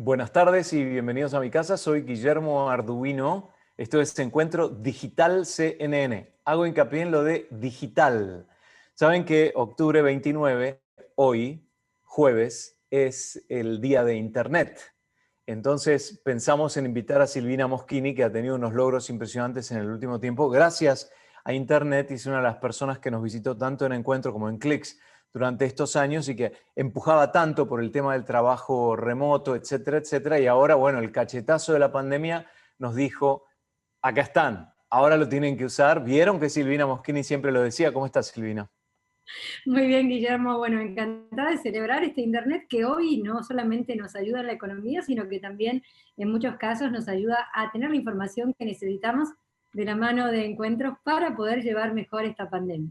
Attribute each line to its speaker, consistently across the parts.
Speaker 1: Buenas tardes y bienvenidos a mi casa. Soy Guillermo Arduino. Esto es Encuentro Digital CNN. Hago hincapié en lo de digital. Saben que octubre 29, hoy, jueves, es el día de Internet. Entonces pensamos en invitar a Silvina Moschini, que ha tenido unos logros impresionantes en el último tiempo. Gracias a Internet, y es una de las personas que nos visitó tanto en Encuentro como en Clix durante estos años y que empujaba tanto por el tema del trabajo remoto, etcétera, etcétera. Y ahora, bueno, el cachetazo de la pandemia nos dijo, acá están, ahora lo tienen que usar. ¿Vieron que Silvina Moschini siempre lo decía? ¿Cómo estás, Silvina?
Speaker 2: Muy bien, Guillermo. Bueno, encantada de celebrar este Internet que hoy no solamente nos ayuda en la economía, sino que también en muchos casos nos ayuda a tener la información que necesitamos de la mano de encuentros para poder llevar mejor esta pandemia.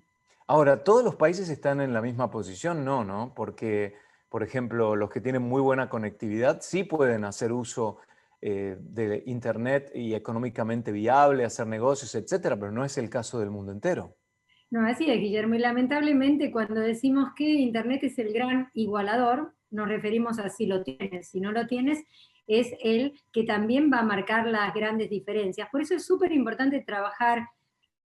Speaker 1: Ahora, ¿todos los países están en la misma posición? No, ¿no? Porque, por ejemplo, los que tienen muy buena conectividad sí pueden hacer uso de Internet y económicamente viable, hacer negocios, etcétera, pero no es el caso del mundo entero.
Speaker 2: No, así es, Guillermo. Y lamentablemente cuando decimos que Internet es el gran igualador, nos referimos a si lo tienes. Si no lo tienes, es el que también va a marcar las grandes diferencias. Por eso es súper importante trabajar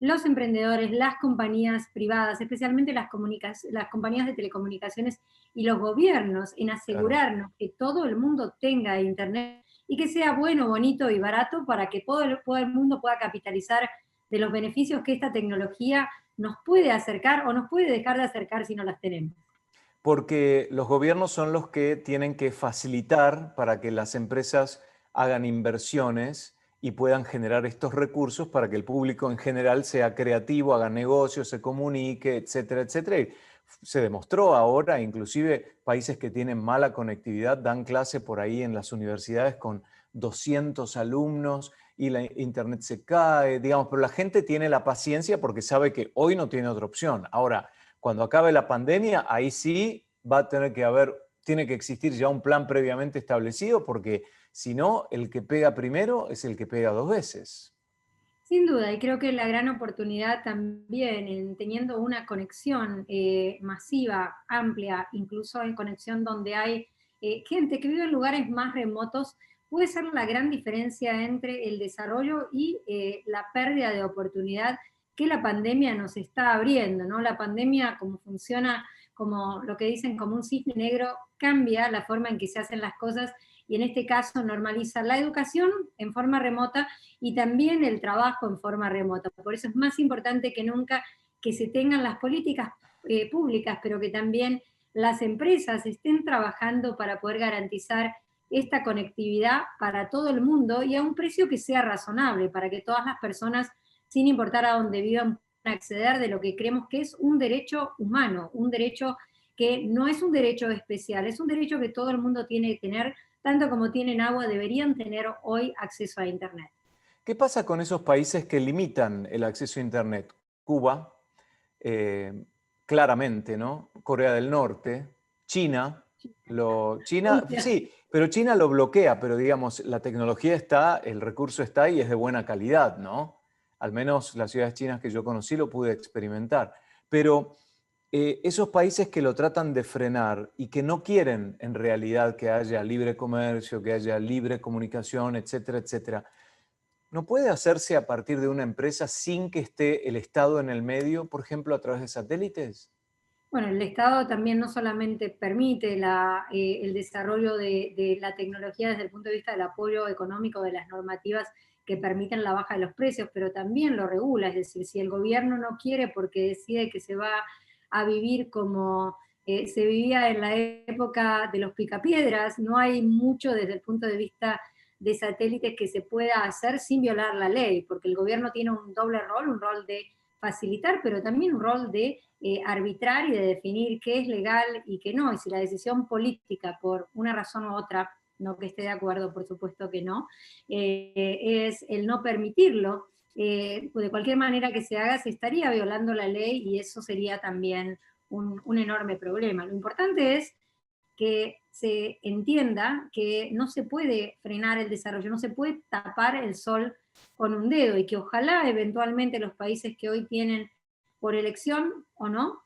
Speaker 2: los emprendedores, las compañías privadas, especialmente las compañías de telecomunicaciones y los gobiernos, en
Speaker 1: Claro.
Speaker 2: asegurarnos que todo el mundo tenga Internet y que sea bueno, bonito y barato para que todo el mundo pueda capitalizar de los beneficios que esta tecnología nos puede acercar o nos puede dejar de acercar si no las tenemos.
Speaker 1: Porque los gobiernos son los que tienen que facilitar para que las empresas hagan inversiones y puedan generar estos recursos para que el público en general sea creativo, haga negocios, se comunique, etcétera, etcétera. Y se demostró ahora, inclusive países que tienen mala conectividad dan clase por ahí en las universidades con 200 alumnos y la internet se cae, digamos, pero la gente tiene la paciencia porque sabe que hoy no tiene otra opción. Ahora, cuando acabe la pandemia, ahí sí va a tener que haber, tiene que existir ya un plan previamente establecido, porque si no, el que pega primero es el que pega dos veces.
Speaker 2: Sin duda, y creo que la gran oportunidad también en teniendo una conexión masiva, amplia, incluso en conexión donde hay gente que vive en lugares más remotos, puede ser la gran diferencia entre el desarrollo y la pérdida de oportunidad que la pandemia nos está abriendo, ¿no? La pandemia, como funciona, como lo que dicen, como un cisne negro, cambia la forma en que se hacen las cosas y en este caso normaliza la educación en forma remota y también el trabajo en forma remota. Por eso es más importante que nunca que se tengan las políticas públicas, pero que también las empresas estén trabajando para poder garantizar esta conectividad para todo el mundo y a un precio que sea razonable, para que todas las personas, sin importar a dónde vivan, puedan acceder de lo que creemos que es un derecho humano, un derecho que no es un derecho especial, es un derecho que todo el mundo tiene que tener, tanto como tienen agua, deberían tener hoy acceso a Internet.
Speaker 1: ¿Qué pasa con esos países que limitan el acceso a Internet? Cuba, eh, claramente, ¿no? Corea del Norte, China, China,
Speaker 2: Rusia.
Speaker 1: sí, pero China lo bloquea, pero digamos, la tecnología está, el recurso está y es de buena calidad, ¿no? Al menos las ciudades chinas que yo conocí lo pude experimentar. Pero esos países que lo tratan de frenar y que no quieren en realidad que haya libre comercio, que haya libre comunicación, etcétera, etcétera, ¿no puede hacerse a partir de una empresa sin que esté el Estado en el medio, por ejemplo, a través de satélites?
Speaker 2: Bueno, el Estado también no solamente permite el desarrollo de la tecnología desde el punto de vista del apoyo económico de las normativas que permiten la baja de los precios, pero también lo regula, es decir, si el gobierno no quiere porque decide que se va a vivir como se vivía en la época de los picapiedras, no hay mucho desde el punto de vista de satélites que se pueda hacer sin violar la ley, porque el gobierno tiene un doble rol, un rol de facilitar, pero también un rol de arbitrar y de definir qué es legal y qué no. Y si la decisión política, por una razón u otra, no que esté de acuerdo, por supuesto que no, es el no permitirlo, de cualquier manera que se haga, se estaría violando la ley y eso sería también un enorme problema. Lo importante es que se entienda que no se puede frenar el desarrollo, no se puede tapar el sol con un dedo y que ojalá eventualmente los países que hoy tienen por elección o no,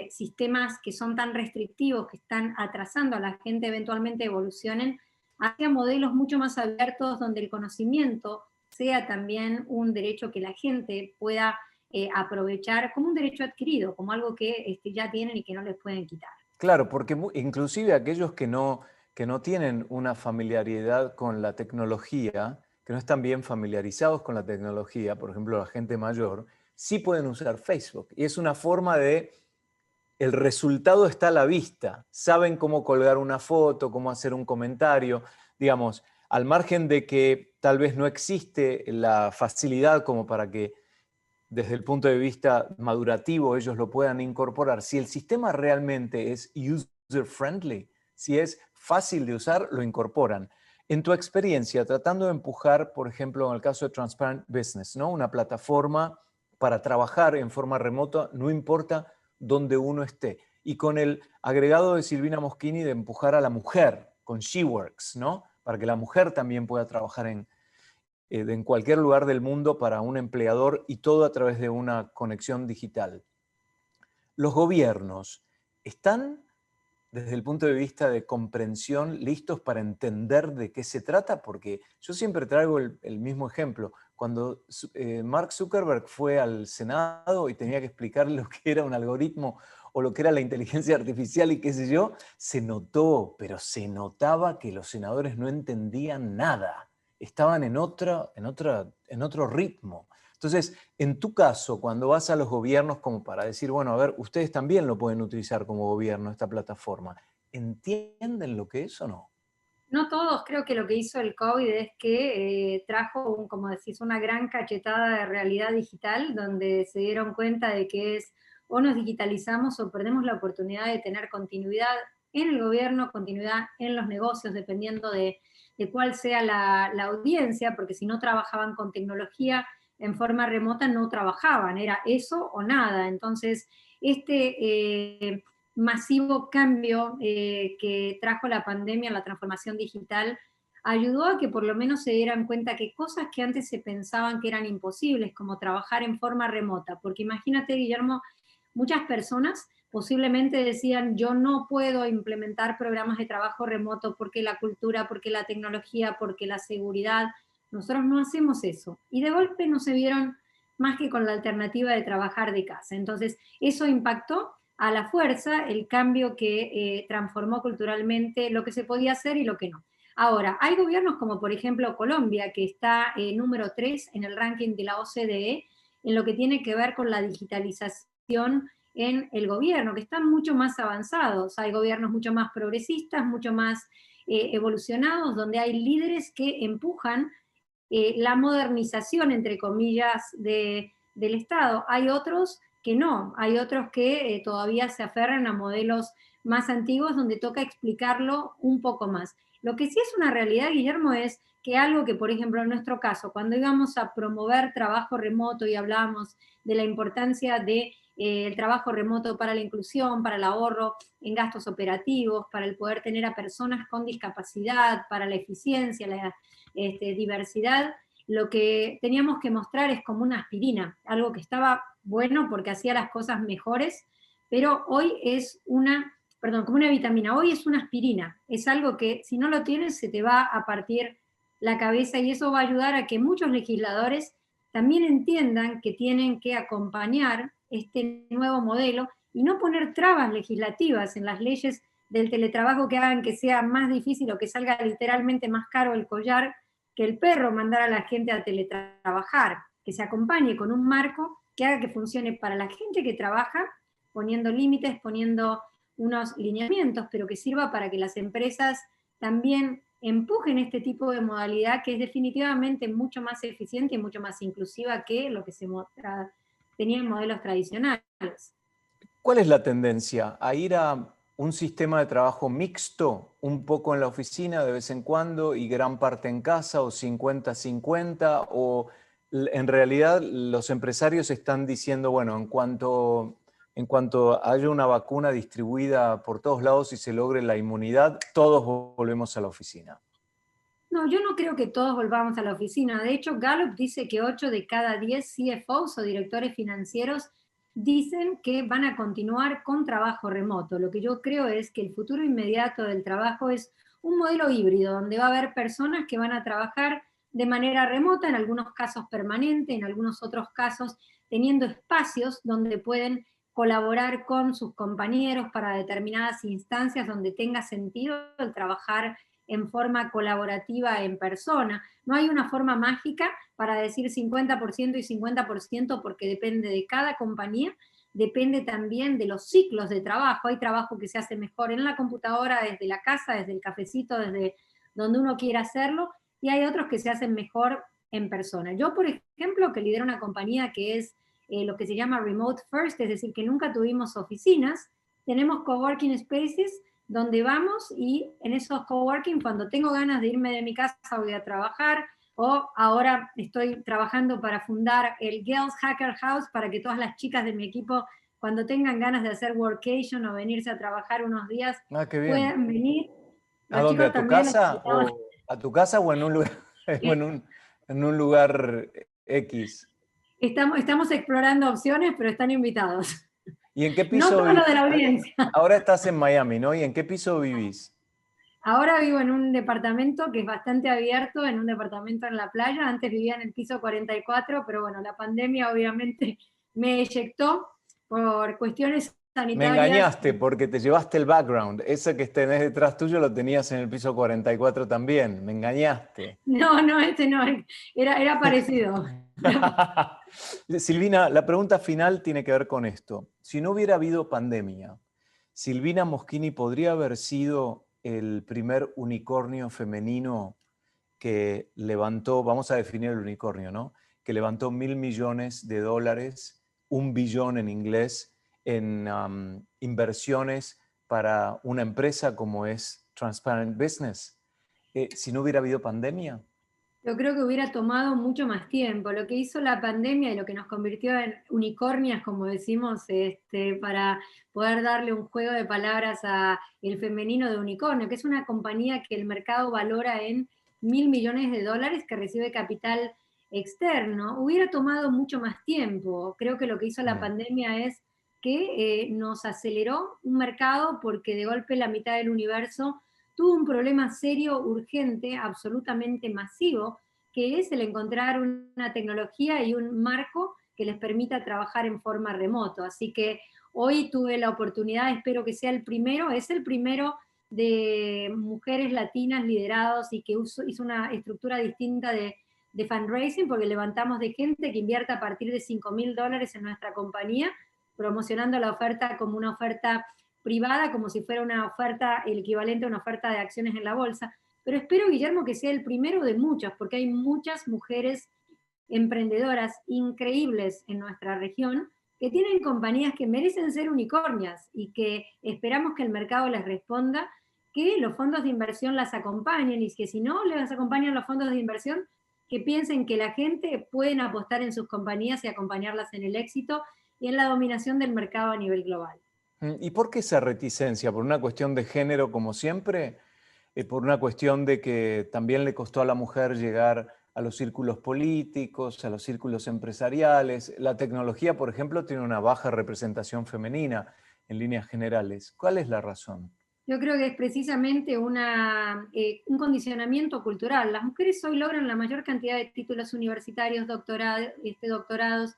Speaker 2: sistemas que son tan restrictivos, que están atrasando a la gente, eventualmente evolucionen hacia modelos mucho más abiertos donde el conocimiento sea también un derecho que la gente pueda aprovechar como un derecho adquirido, como algo que ya tienen y que no les pueden quitar.
Speaker 1: Claro, porque inclusive aquellos que no tienen una familiaridad con la tecnología, que no están bien familiarizados con la tecnología, por ejemplo, la gente mayor, sí pueden usar Facebook. Y es una forma de, el resultado está a la vista. Saben cómo colgar una foto, cómo hacer un comentario. Digamos, al margen de que tal vez no existe la facilidad como para que desde el punto de vista madurativo ellos lo puedan incorporar. Si el sistema realmente es user-friendly, si es fácil de usar, lo incorporan. En tu experiencia, tratando de empujar, por ejemplo, en el caso de Transparent Business, ¿no? Una plataforma para trabajar en forma remota, no importa dónde uno esté. Y con el agregado de Silvina Moschini de empujar a la mujer con SheWorks, ¿no? Para que la mujer también pueda trabajar en cualquier lugar del mundo para un empleador y todo a través de una conexión digital. Los gobiernos están, desde el punto de vista de comprensión, listos para entender de qué se trata, porque yo siempre traigo el mismo ejemplo. Cuando Mark Zuckerberg fue al Senado y tenía que explicar lo que era un algoritmo o lo que era la inteligencia artificial y qué sé yo, se notó, pero se notaba que los senadores no entendían nada. Estaban en otro ritmo. Entonces, en tu caso, cuando vas a los gobiernos como para decir, bueno, a ver, ustedes también lo pueden utilizar como gobierno, esta plataforma, ¿entienden lo que es o no?
Speaker 2: No todos, creo que lo que hizo el COVID es que trajo, como decís, una gran cachetada de realidad digital, donde se dieron cuenta de que es o nos digitalizamos o perdemos la oportunidad de tener continuidad en el gobierno, continuidad en los negocios, dependiendo de cuál sea la audiencia, porque si no trabajaban con tecnología en forma remota, no trabajaban, era eso o nada. Entonces, masivo cambio que trajo la pandemia, la transformación digital, ayudó a que por lo menos se dieran cuenta que cosas que antes se pensaban que eran imposibles, como trabajar en forma remota, porque imagínate, Guillermo, muchas personas posiblemente decían, yo no puedo implementar programas de trabajo remoto porque la cultura, porque la tecnología, porque la seguridad, nosotros no hacemos eso. Y de golpe no se vieron más que con la alternativa de trabajar de casa. Entonces, eso impactó a la fuerza el cambio que transformó culturalmente lo que se podía hacer y lo que no. Ahora, hay gobiernos como por ejemplo Colombia, que está número 3 en el ranking de la OCDE, en lo que tiene que ver con la digitalización en el gobierno, que están mucho más avanzados. Hay gobiernos mucho más progresistas, mucho más evolucionados, donde hay líderes que empujan la modernización, entre comillas, del Estado. Hay otros que no, hay otros que todavía se aferran a modelos más antiguos donde toca explicarlo un poco más. Lo que sí es una realidad, Guillermo, es que algo que, por ejemplo, en nuestro caso, cuando íbamos a promover trabajo remoto y hablábamos de la importancia de el trabajo remoto para la inclusión, para el ahorro en gastos operativos, para el poder tener a personas con discapacidad, para la eficiencia, la diversidad, lo que teníamos que mostrar es como una aspirina, algo que estaba bueno porque hacía las cosas mejores, pero hoy es como una vitamina, hoy es una aspirina, es algo que si no lo tienes se te va a partir la cabeza y eso va a ayudar a que muchos legisladores también entiendan que tienen que acompañar este nuevo modelo y no poner trabas legislativas en las leyes del teletrabajo que hagan que sea más difícil o que salga literalmente más caro el collar que el perro, mandar a la gente a teletrabajar, que se acompañe con un marco que haga que funcione para la gente que trabaja, poniendo límites, poniendo unos lineamientos, pero que sirva para que las empresas también empujen este tipo de modalidad que es definitivamente mucho más eficiente y mucho más inclusiva que lo que tenía en modelos tradicionales.
Speaker 1: ¿Cuál es la tendencia? ¿A ir a un sistema de trabajo mixto, un poco en la oficina de vez en cuando y gran parte en casa, o 50-50? ¿O en realidad los empresarios están diciendo, bueno, en cuanto haya una vacuna distribuida por todos lados y se logre la inmunidad, todos volvemos a la oficina?
Speaker 2: No, yo no creo que todos volvamos a la oficina. De hecho, Gallup dice que 8 de cada 10 CFOs o directores financieros dicen que van a continuar con trabajo remoto. Lo que yo creo es que el futuro inmediato del trabajo es un modelo híbrido, donde va a haber personas que van a trabajar de manera remota, en algunos casos permanente, en algunos otros casos teniendo espacios donde pueden colaborar con sus compañeros para determinadas instancias donde tenga sentido el trabajar en forma colaborativa en persona. No hay una forma mágica para decir 50% y 50% porque depende de cada compañía, depende también de los ciclos de trabajo. Hay trabajo que se hace mejor en la computadora, desde la casa, desde el cafecito, desde donde uno quiera hacerlo, y hay otros que se hacen mejor en persona. Yo, por ejemplo, que lidero una compañía que es lo que se llama Remote First, es decir, que nunca tuvimos oficinas, tenemos coworking spaces donde vamos y en esos coworking, cuando tengo ganas de irme de mi casa, voy a trabajar, o ahora estoy trabajando para fundar el Girls Hacker House para que todas las chicas de mi equipo, cuando tengan ganas de hacer workation o venirse a trabajar unos días,
Speaker 1: Ah, qué bien.
Speaker 2: puedan venir.
Speaker 1: ¿A
Speaker 2: Los
Speaker 1: dónde?
Speaker 2: chicos
Speaker 1: ¿A tu
Speaker 2: también
Speaker 1: casa
Speaker 2: necesitaban.
Speaker 1: o en un lugar, o en un lugar X?
Speaker 2: Estamos explorando opciones, pero están invitados.
Speaker 1: ¿Y en qué
Speaker 2: No
Speaker 1: piso
Speaker 2: todos los
Speaker 1: vivís?
Speaker 2: de la audiencia.
Speaker 1: Ahora estás en Miami, ¿no? ¿Y en qué piso vivís?
Speaker 2: Ahora vivo en un departamento que es bastante abierto, en un departamento en la playa. Antes vivía en el piso 44, pero bueno, la pandemia obviamente me eyectó por cuestiones
Speaker 1: Me
Speaker 2: sanitarias.
Speaker 1: engañaste porque te llevaste el background. Ese que tenés detrás tuyo lo tenías en el piso 44 también. Me engañaste.
Speaker 2: No, no, este no, era parecido.
Speaker 1: Silvina, la pregunta final tiene que ver con esto. Si no hubiera habido pandemia, Silvina Moschini podría haber sido el primer unicornio femenino que levantó, vamos a definir el unicornio, ¿no? Que levantó $1.000 millones, 1 billón en inglés, en inversiones para una empresa como es Transparent Business. Si no hubiera habido pandemia.
Speaker 2: Yo creo que hubiera tomado mucho más tiempo. Lo que hizo la pandemia y lo que nos convirtió en unicornias, como decimos, para poder darle un juego de palabras a el femenino de unicornio, que es una compañía que el mercado valora en $1.000 millones, que recibe capital externo, hubiera tomado mucho más tiempo. Creo que lo que hizo la pandemia es que nos aceleró un mercado porque de golpe la mitad del universo tuvo un problema serio, urgente, absolutamente masivo, que es el encontrar una tecnología y un marco que les permita trabajar en forma remoto. Así que hoy tuve la oportunidad, espero que sea el primero, es el primero de mujeres latinas liderados y que hizo una estructura distinta de fundraising, porque levantamos de gente que invierta a partir de $5.000 en nuestra compañía, promocionando la oferta como una oferta privada, como si fuera una oferta, el equivalente a una oferta de acciones en la bolsa. Pero espero, Guillermo, que sea el primero de muchas, porque hay muchas mujeres emprendedoras increíbles en nuestra región que tienen compañías que merecen ser unicornias y que esperamos que el mercado les responda, que los fondos de inversión las acompañen y que si no les acompañan los fondos de inversión, que piensen que la gente pueden apostar en sus compañías y acompañarlas en el éxito y en la dominación del mercado a nivel global.
Speaker 1: ¿Y por qué esa reticencia? ¿Por una cuestión de género como siempre? ¿Por una cuestión de que también le costó a la mujer llegar a los círculos políticos, a los círculos empresariales? La tecnología, por ejemplo, tiene una baja representación femenina en líneas generales. ¿Cuál es la razón?
Speaker 2: Yo creo que es precisamente un condicionamiento cultural. Las mujeres hoy logran la mayor cantidad de títulos universitarios, doctorados,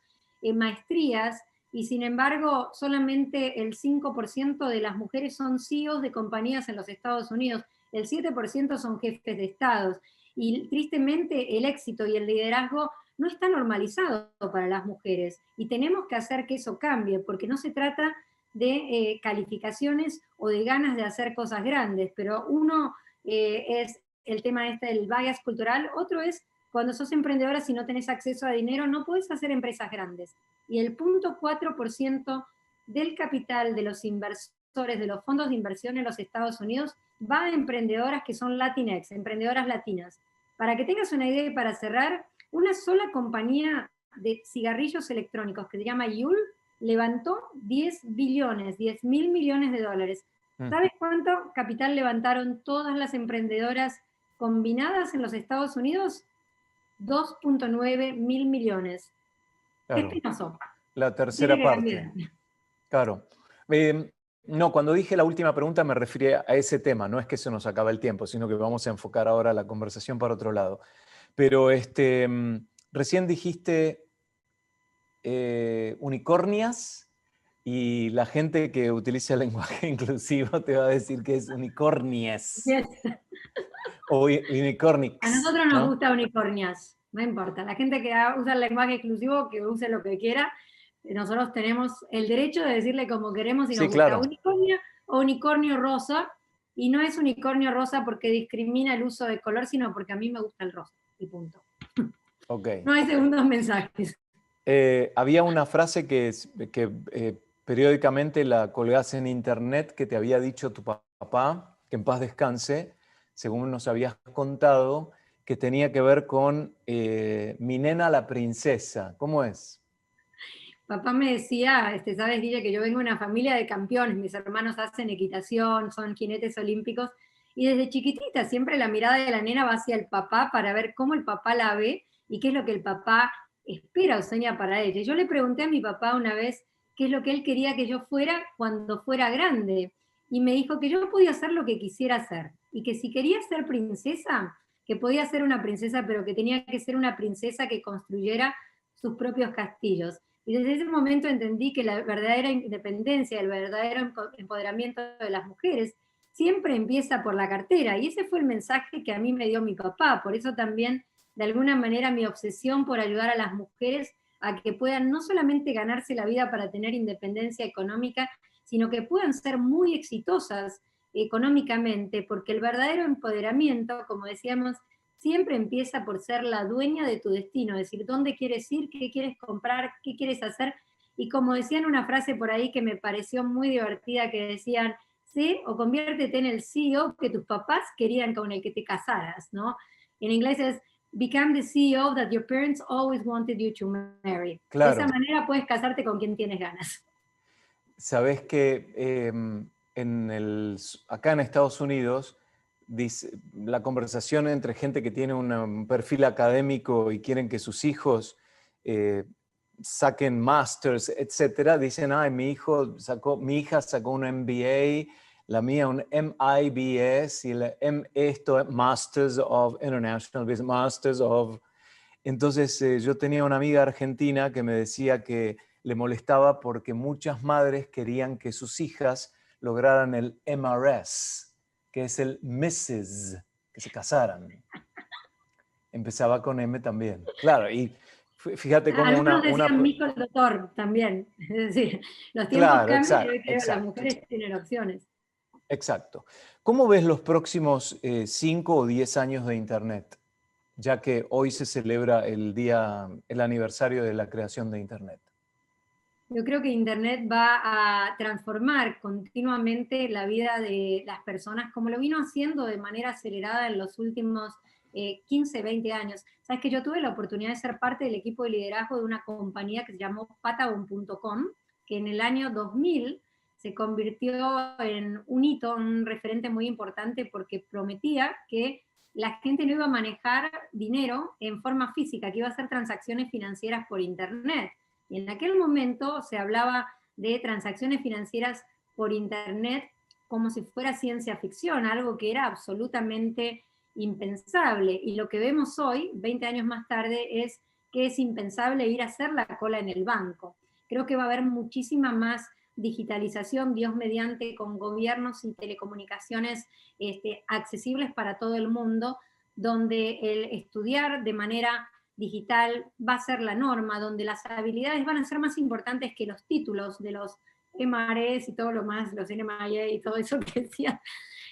Speaker 2: maestrías, y sin embargo solamente el 5% de las mujeres son CEOs de compañías en los Estados Unidos, el 7% son jefes de estados, y tristemente el éxito y el liderazgo no está normalizado para las mujeres, y tenemos que hacer que eso cambie, porque no se trata de calificaciones o de ganas de hacer cosas grandes, pero uno es el tema del bias cultural, otro es cuando sos emprendedora, si no tenés acceso a dinero, no podés hacer empresas grandes. Y el 0.4% del capital de los inversores, de los fondos de inversión en los Estados Unidos, va a emprendedoras que son Latinx, emprendedoras latinas. Para que tengas una idea y para cerrar, una sola compañía de cigarrillos electrónicos que se llama Yule levantó 10 billones, 10.000 millones de dólares. ¿Sabes cuánto capital levantaron todas las emprendedoras combinadas en los Estados Unidos? 2.9 mil millones. Es
Speaker 1: Claro,
Speaker 2: penoso.
Speaker 1: la
Speaker 2: Tiene
Speaker 1: tercera
Speaker 2: que cambiar.
Speaker 1: parte. Claro. No, cuando dije la última pregunta me refería a ese tema, no es que se nos acaba el tiempo, sino que vamos a enfocar ahora la conversación para otro lado. Pero recién dijiste unicornias y la gente que utiliza el lenguaje inclusivo te va a decir que es unicornies
Speaker 2: Yes.
Speaker 1: o
Speaker 2: A
Speaker 1: unicornix,
Speaker 2: nosotros nos
Speaker 1: ¿no?
Speaker 2: gusta unicornias, no importa. La gente que usa el lenguaje exclusivo, que use lo que quiera, nosotros tenemos el derecho de decirle como queremos y nos
Speaker 1: Sí,
Speaker 2: gusta
Speaker 1: claro.
Speaker 2: unicornio o unicornio rosa, y no es unicornio rosa porque discrimina el uso de color, sino porque a mí me gusta el rosa, y punto.
Speaker 1: Ok.
Speaker 2: No hay segundos mensajes.
Speaker 1: Había una frase que periódicamente la colgás en internet que te había dicho tu papá, que en paz descanse, según nos habías contado, que tenía que ver con mi nena la princesa. ¿Cómo es?
Speaker 2: Papá me decía, sabes, Guille, que yo vengo de una familia de campeones, mis hermanos hacen equitación, son jinetes olímpicos, y desde chiquitita siempre la mirada de la nena va hacia el papá para ver cómo el papá la ve y qué es lo que el papá espera o sueña para ella. Yo le pregunté a mi papá una vez qué es lo que él quería que yo fuera cuando fuera grande, y me dijo que yo podía hacer lo que quisiera hacer, y que si quería ser princesa, que podía ser una princesa, pero que tenía que ser una princesa que construyera sus propios castillos. Y desde ese momento entendí que la verdadera independencia, el verdadero empoderamiento de las mujeres siempre empieza por la cartera. Y ese fue el mensaje que a mí me dio mi papá. Por eso también, de alguna manera, mi obsesión por ayudar a las mujeres a que puedan no solamente ganarse la vida para tener independencia económica, sino que puedan ser muy exitosas económicamente, porque el verdadero empoderamiento, como decíamos, siempre empieza por ser la dueña de tu destino, es decir, dónde quieres ir, qué quieres comprar, qué quieres hacer. Y como decían una frase por ahí que me pareció muy divertida, que decían, sí, o conviértete en el CEO que tus papás querían con el que te casaras, ¿no? En inglés es, become the CEO that your parents always wanted you to marry. De esa
Speaker 1: Claro.
Speaker 2: manera puedes casarte con quien tienes ganas.
Speaker 1: Sabés que acá en Estados Unidos, la conversación entre gente que tiene un perfil académico y quieren que sus hijos eh, saquen masters, etcétera, dicen, ay, mi hija sacó un MBA, la mía un MIBS y esto, Masters of International Business, Masters of... Entonces yo tenía una amiga argentina que me decía que le molestaba porque muchas madres querían que sus hijas lograran el MRS, que es el Mrs., que se casaran. Empezaba con M también. Claro, y fíjate cómo
Speaker 2: Algunos decían Mico el doctor también. Es decir, los tiempos
Speaker 1: Claro,
Speaker 2: cambian y
Speaker 1: exacto,
Speaker 2: hoy creo que las
Speaker 1: exacto,
Speaker 2: mujeres tienen opciones.
Speaker 1: exacto. ¿Cómo ves los próximos 5 o 10 años de Internet? Ya que hoy se celebra el aniversario de la creación de Internet.
Speaker 2: Yo creo que Internet va a transformar continuamente la vida de las personas, como lo vino haciendo de manera acelerada en los últimos 15, 20 años. Sabes que yo tuve la oportunidad de ser parte del equipo de liderazgo de una compañía que se llamó Patagon.com, que en el año 2000 se convirtió en un hito, un referente muy importante porque prometía que la gente no iba a manejar dinero en forma física, que iba a hacer transacciones financieras por Internet. Y en aquel momento se hablaba de transacciones financieras por Internet como si fuera ciencia ficción, algo que era absolutamente impensable. Y lo que vemos hoy, 20 años más tarde, es que es impensable ir a hacer la cola en el banco. Creo que va a haber muchísima más digitalización, Dios mediante, con gobiernos y telecomunicaciones accesibles para todo el mundo, donde el estudiar de manera digital va a ser la norma, donde las habilidades van a ser más importantes que los títulos de los MREs y todo lo más, los NMIA y todo eso que decía.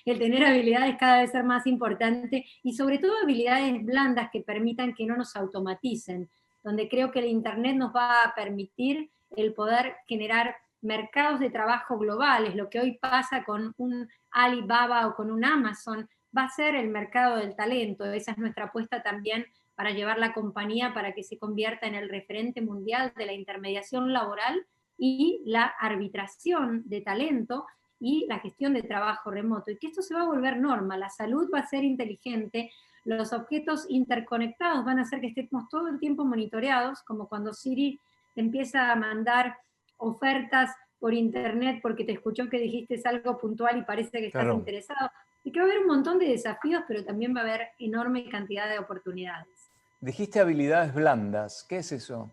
Speaker 2: El tener habilidades cada vez ser más importante y sobre todo habilidades blandas que permitan que no nos automaticen, donde creo que el Internet nos va a permitir el poder generar mercados de trabajo globales, lo que hoy pasa con un Alibaba o con un Amazon, va a ser el mercado del talento. Esa es nuestra apuesta también para llevar la compañía para que se convierta en el referente mundial de la intermediación laboral y la arbitración de talento y la gestión de trabajo remoto, y que esto se va a volver norma, la salud va a ser inteligente, los objetos interconectados van a hacer que estemos todo el tiempo monitoreados, como cuando Siri empieza a mandar ofertas por internet porque te escuchó que dijiste algo puntual y parece que estás
Speaker 1: Claro.
Speaker 2: interesado. Y que va a haber un montón de desafíos, pero también va a haber enorme cantidad de oportunidades.
Speaker 1: Dijiste habilidades blandas. ¿Qué es eso?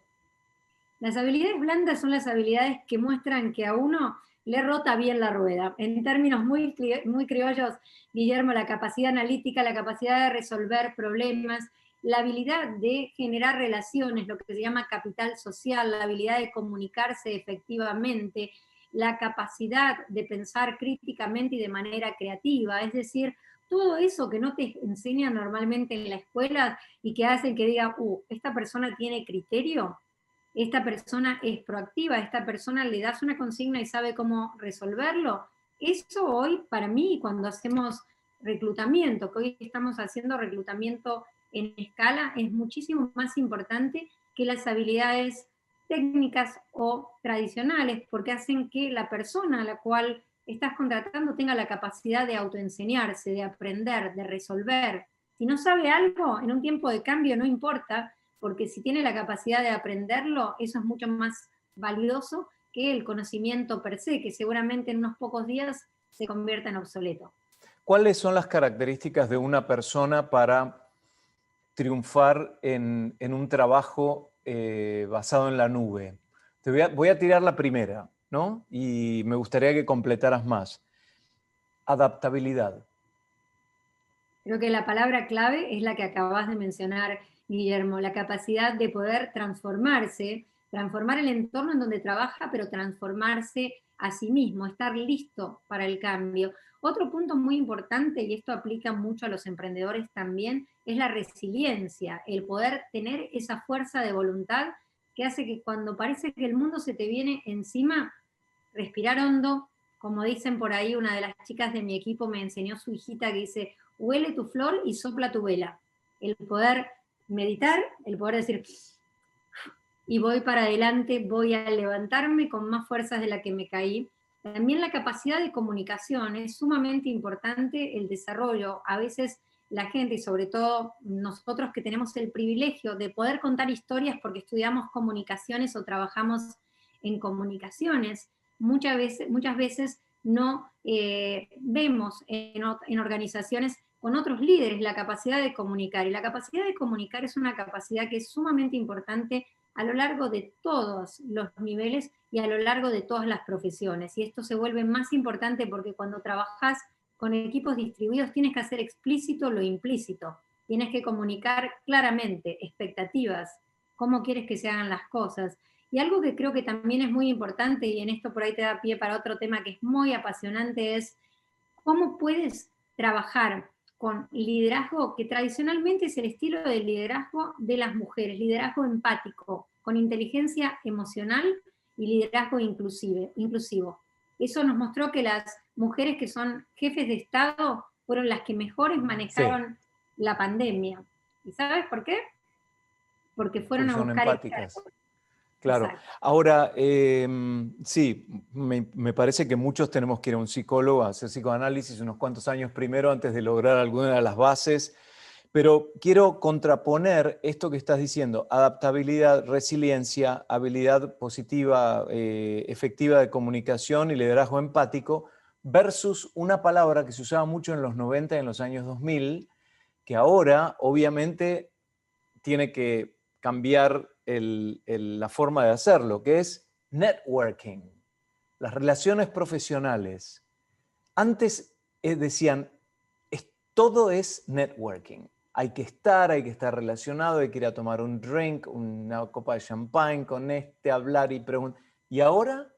Speaker 2: Las habilidades blandas son las habilidades que muestran que a uno le rota bien la rueda. En términos muy criollos, Guillermo, la capacidad analítica, la capacidad de resolver problemas, la habilidad de generar relaciones, lo que se llama capital social, la habilidad de comunicarse efectivamente, la capacidad de pensar críticamente y de manera creativa, es decir, todo eso que no te enseñan normalmente en la escuela y que hacen que diga, esta persona tiene criterio, esta persona es proactiva, esta persona le das una consigna y sabe cómo resolverlo. Eso hoy, para mí, cuando hacemos reclutamiento, que hoy estamos haciendo reclutamiento en escala, es muchísimo más importante que las habilidades técnicas o tradicionales, porque hacen que la persona a la cual estás contratando tenga la capacidad de autoenseñarse, de aprender, de resolver. Si no sabe algo, en un tiempo de cambio no importa, porque si tiene la capacidad de aprenderlo, eso es mucho más valioso que el conocimiento per se, que seguramente en unos pocos días se convierta en obsoleto.
Speaker 1: ¿Cuáles son las características de una persona para triunfar en un trabajo basado en la nube? Voy a tirar la primera, ¿no? Y me gustaría que completaras más. Adaptabilidad.
Speaker 2: Creo que la palabra clave es la que acabas de mencionar, Guillermo, la capacidad de poder transformarse, transformar el entorno en donde trabaja, pero transformarse a sí mismo, estar listo para el cambio. Otro punto muy importante, y esto aplica mucho a los emprendedores también, es la resiliencia, el poder tener esa fuerza de voluntad que hace que cuando parece que el mundo se te viene encima, respirar hondo, como dicen por ahí, una de las chicas de mi equipo me enseñó su hijita que dice, huele tu flor y sopla tu vela. El poder meditar, el poder decir, y voy para adelante, voy a levantarme con más fuerzas de la que me caí. También la capacidad de comunicación es sumamente importante, el desarrollo. A veces la gente, y sobre todo nosotros que tenemos el privilegio de poder contar historias porque estudiamos comunicaciones o trabajamos en comunicaciones, muchas veces no vemos en organizaciones con otros líderes la capacidad de comunicar. Y la capacidad de comunicar es una capacidad que es sumamente importante a lo largo de todos los niveles y a lo largo de todas las profesiones. Y esto se vuelve más importante porque cuando trabajas con equipos distribuidos tienes que hacer explícito lo implícito. Tienes que comunicar claramente expectativas, cómo quieres que se hagan las cosas. Y algo que creo que también es muy importante, y en esto por ahí te da pie para otro tema que es muy apasionante, es cómo puedes trabajar con liderazgo que tradicionalmente es el estilo de liderazgo de las mujeres, liderazgo empático, con inteligencia emocional y liderazgo inclusivo. Eso nos mostró que las mujeres que son jefes de Estado fueron las que mejores
Speaker 1: Sí,
Speaker 2: manejaron la pandemia. ¿Y sabes por qué? Porque fueron
Speaker 1: porque
Speaker 2: a
Speaker 1: son
Speaker 2: buscar
Speaker 1: empáticas.
Speaker 2: expertos.
Speaker 1: Claro.
Speaker 2: Exacto.
Speaker 1: Ahora, sí, me parece que muchos tenemos que ir a un psicólogo a hacer psicoanálisis unos cuantos años primero antes de lograr alguna de las bases, pero quiero contraponer esto que estás diciendo, adaptabilidad, resiliencia, habilidad positiva, efectiva de comunicación y liderazgo empático, versus una palabra que se usaba mucho en los 90 y en los años 2000, que ahora obviamente tiene que cambiar la forma de hacerlo, que es networking, las relaciones profesionales. Antes decían, todo es networking. Hay que estar relacionado, hay que ir a tomar un drink, una copa de champagne con este, hablar y preguntar. ¿Y ahora?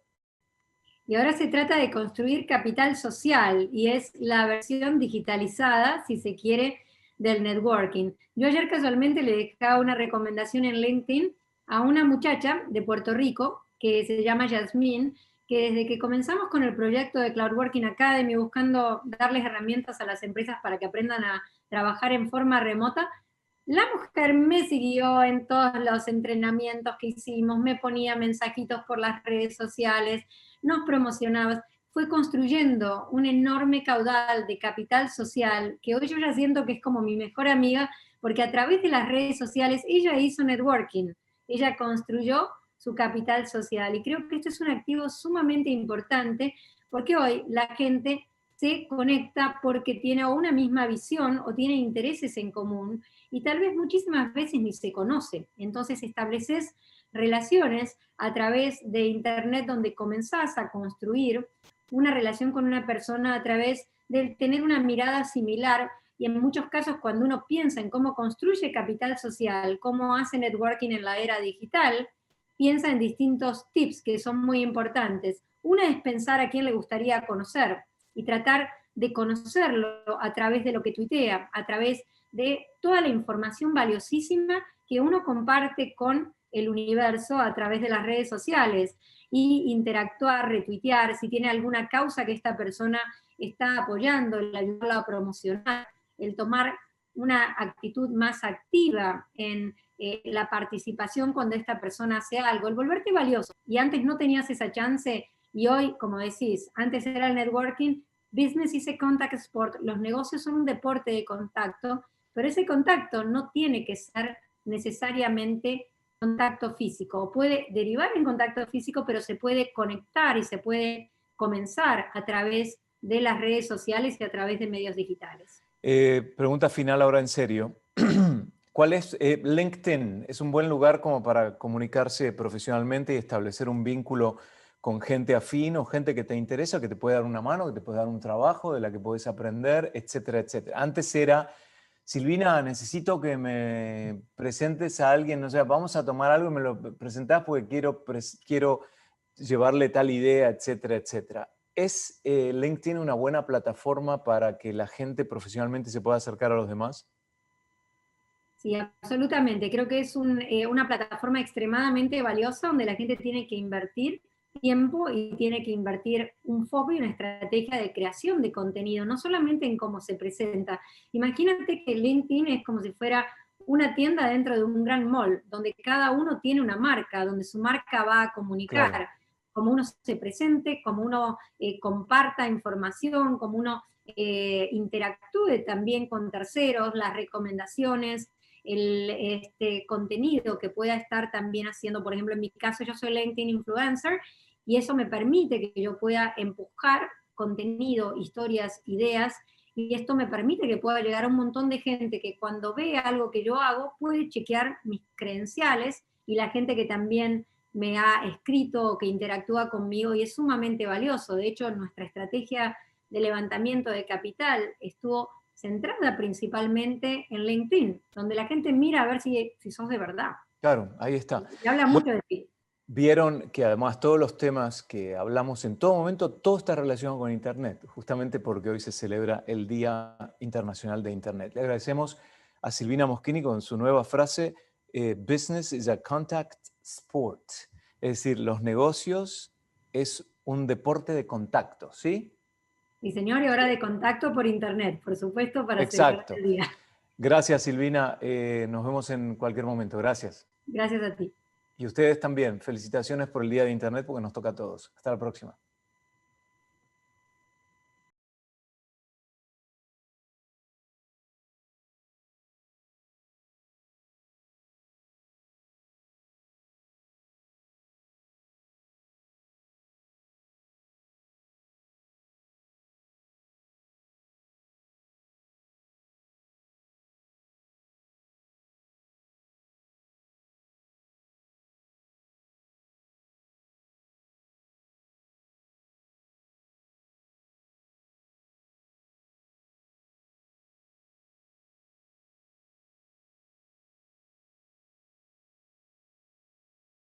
Speaker 2: Y ahora se trata de construir capital social y es la versión digitalizada, si se quiere, del networking. Yo ayer casualmente le dejaba una recomendación en LinkedIn a una muchacha de Puerto Rico que se llama Yasmín, que desde que comenzamos con el proyecto de Cloud Working Academy, buscando darles herramientas a las empresas para que aprendan a trabajar en forma remota, la mujer me siguió en todos los entrenamientos que hicimos, me ponía mensajitos por las redes sociales, nos promocionaba, fue construyendo un enorme caudal de capital social que hoy yo ya siento que es como mi mejor amiga, porque a través de las redes sociales ella hizo networking, ella construyó su capital social. Y creo que esto es un activo sumamente importante porque hoy la gente se conecta porque tiene o una misma visión o tiene intereses en común y tal vez muchísimas veces ni se conoce. Entonces estableces relaciones a través de Internet donde comenzás a construir una relación con una persona a través de tener una mirada similar y en muchos casos cuando uno piensa en cómo construye capital social, cómo hace networking en la era digital, piensa en distintos tips que son muy importantes. Una es pensar a quién le gustaría conocer y tratar de conocerlo a través de lo que tuitea, a través de toda la información valiosísima que uno comparte con el universo a través de las redes sociales y interactuar, retuitear, si tiene alguna causa que esta persona está apoyando, el ayudarla a promocionar, el tomar una actitud más activa en la participación cuando esta persona hace algo, el volverte valioso. Y antes no tenías esa chance y hoy, como decís, antes era el networking, business is a contact sport, los negocios son un deporte de contacto, pero ese contacto no tiene que ser necesariamente contacto físico, puede derivar en contacto físico, pero se puede conectar y se puede comenzar a través de las redes sociales y a través de medios digitales.
Speaker 1: Pregunta final ahora en serio. ¿Cuál es LinkedIn? ¿Es un buen lugar como para comunicarse profesionalmente y establecer un vínculo con gente afín o gente que te interesa, que te puede dar una mano, que te puede dar un trabajo, de la que puedes aprender, etcétera, etcétera? Antes era, Silvina, necesito que me presentes a alguien, o sea, vamos a tomar algo y me lo presentás porque quiero llevarle tal idea, etcétera, etcétera. ¿Es LinkedIn una buena plataforma para que la gente profesionalmente se pueda acercar a los demás?
Speaker 2: Sí, absolutamente. Creo que es una plataforma extremadamente valiosa donde la gente tiene que invertir tiempo y tiene que invertir un foco y una estrategia de creación de contenido, no solamente en cómo se presenta. Imagínate que LinkedIn es como si fuera una tienda dentro de un gran mall, donde cada uno tiene una marca, donde su marca va a
Speaker 1: Claro.
Speaker 2: comunicar, cómo uno se presente, cómo uno comparta información, cómo uno interactúe también con terceros, las recomendaciones, contenido que pueda estar también haciendo, por ejemplo, en mi caso yo soy LinkedIn Influencer y eso me permite que yo pueda empujar contenido, historias, ideas, y esto me permite que pueda llegar a un montón de gente que cuando ve algo que yo hago puede chequear mis credenciales y la gente que también me ha escrito o que interactúa conmigo y es sumamente valioso. De hecho, nuestra estrategia de levantamiento de capital estuvo centrada principalmente en LinkedIn, donde la gente mira a ver si sos de verdad.
Speaker 1: Claro, ahí está.
Speaker 2: Y habla
Speaker 1: Bueno,
Speaker 2: mucho de ti.
Speaker 1: vieron que además todos los temas que hablamos en todo momento, todo está relacionado con Internet, justamente porque hoy se celebra el Día Internacional de Internet. Le agradecemos a Silvina Moschini con su nueva frase, Business is a contact sport. Es decir, los negocios es un deporte de contacto, ¿sí?
Speaker 2: Mi señor, y hora de contacto por internet, por supuesto, para celebrar
Speaker 1: Exacto.
Speaker 2: el día.
Speaker 1: Gracias, Silvina. Nos vemos en cualquier momento. Gracias.
Speaker 2: Gracias a ti.
Speaker 1: Y ustedes también. Felicitaciones por el Día de Internet porque nos toca a todos. Hasta la próxima.